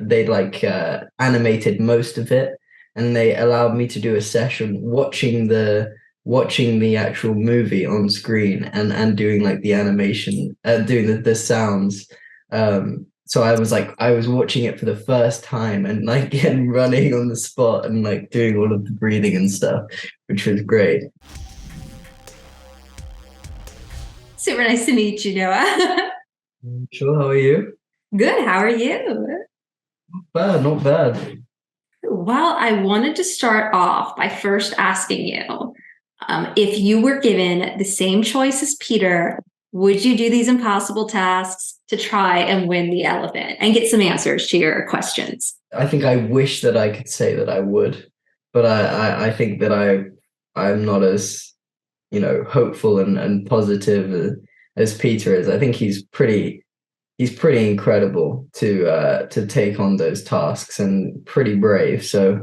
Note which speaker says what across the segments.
Speaker 1: they like animated most of it, and they allowed me to do a session watching the actual movie on screen and doing like the animation, doing the sounds. So I was watching it for the first time and like and running on the spot and like doing all of the breathing and stuff, which was great.
Speaker 2: Super nice to meet you, Noah.
Speaker 1: Sure, how are you?
Speaker 2: Good. How are you?
Speaker 1: Bad, not bad.
Speaker 2: Well, I wanted to start off by first asking you if you were given the same choice as Peter, would you do these impossible tasks to try and win the elephant and get some answers to your questions?
Speaker 1: I think I wish that I could say that I would, but I think that I'm not as, hopeful and positive as Peter is. I think he's pretty incredible to take on those tasks and pretty brave. So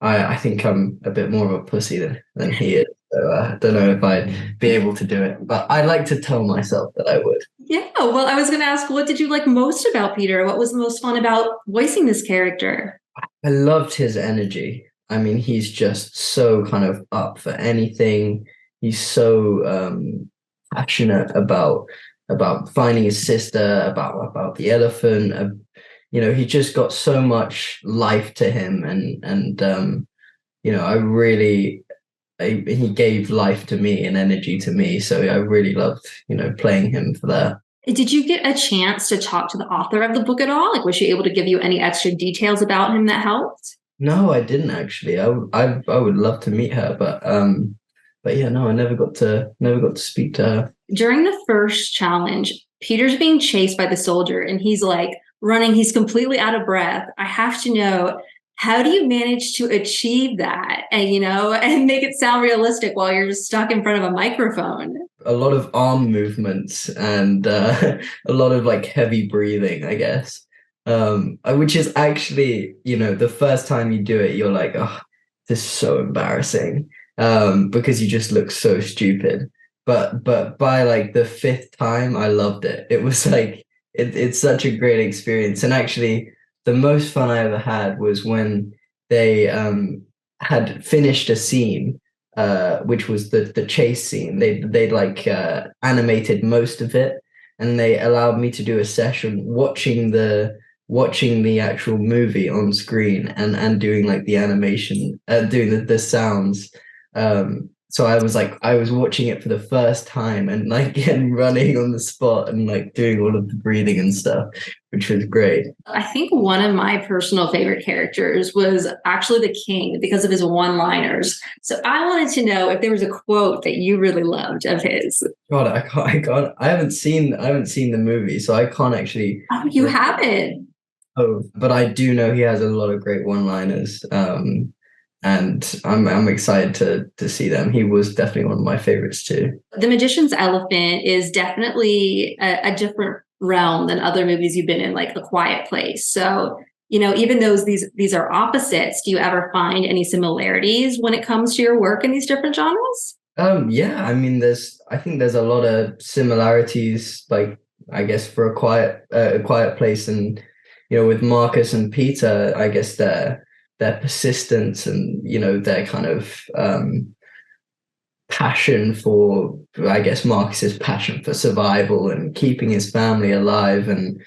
Speaker 1: I think I'm a bit more of a pussy than he is. So I don't know if I'd be able to do it, but I like to tell myself that I would.
Speaker 2: Yeah, well, I was going to ask, what did you like most about Peter? What was the most fun about voicing this character?
Speaker 1: I loved his energy. I mean, he's just so kind of up for anything. He's so passionate about finding his sister, about the elephant. He just got so much life to him, and I really, he gave life to me and energy to me. So I really loved, playing him for that.
Speaker 2: Did you get a chance to talk to the author of the book at all? Like, was she able to give you any extra details about him that helped?
Speaker 1: No, I didn't actually. I would love to meet her, but yeah, no, I never got to speak to her.
Speaker 2: During the first challenge, Peter's being chased by the soldier and he's like running, he's completely out of breath. I have to know, how do you manage to achieve that and and make it sound realistic while you're just stuck in front of a microphone?
Speaker 1: A lot of arm movements and a lot of like heavy breathing, I guess. Which is actually, the first time you do it, you're like, oh, this is so embarrassing, because you just look so stupid. But by like the fifth time, I loved it. It was like it's such a great experience. And actually, the most fun I ever had was when they had finished a scene, which was the chase scene. They like animated most of it, and they allowed me to do a session watching the actual movie on screen and doing like the animation, doing the sounds. So I was watching it for the first time and like and running on the spot and like doing all of the breathing and stuff, which was great.
Speaker 2: I think one of my personal favorite characters was actually the king because of his one-liners. So I wanted to know if there was a quote that you really loved of his.
Speaker 1: God, I haven't seen the movie, so I can't actually.
Speaker 2: Oh, you haven't?
Speaker 1: Oh, but I do know he has a lot of great one-liners. And I'm excited to see them. He was definitely one of my favorites too.
Speaker 2: The Magician's Elephant is definitely a different realm than other movies you've been in, like A Quiet Place. So, even though these are opposites, do you ever find any similarities when it comes to your work in these different genres?
Speaker 1: Yeah, I mean, I think there's a lot of similarities, like I guess for a quiet place, and with Marcus and Peter, I guess their persistence and their kind of passion for, I guess, Marcus's passion for survival and keeping his family alive, and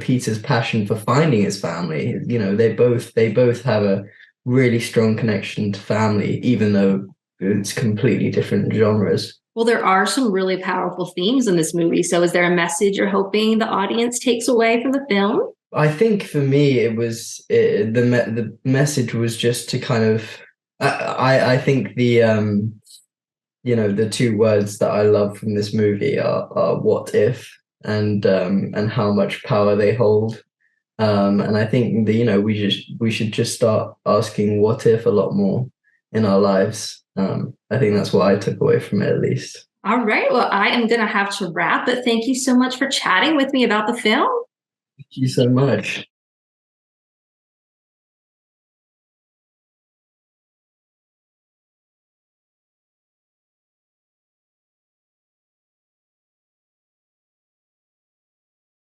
Speaker 1: Peter's passion for finding his family. They both have a really strong connection to family, even though it's completely different genres.
Speaker 2: Well, there are some really powerful themes in this movie. So is there a message you're hoping the audience takes away from the film?
Speaker 1: I think for me, the message was just to kind of. I think the two words that I love from this movie are what if and how much power they hold. And I think that we should just start asking what if a lot more in our lives. I think that's what I took away from it, at least.
Speaker 2: All right. Well, I am going to have to wrap, but thank you so much for chatting with me about the film.
Speaker 1: Thank you so much.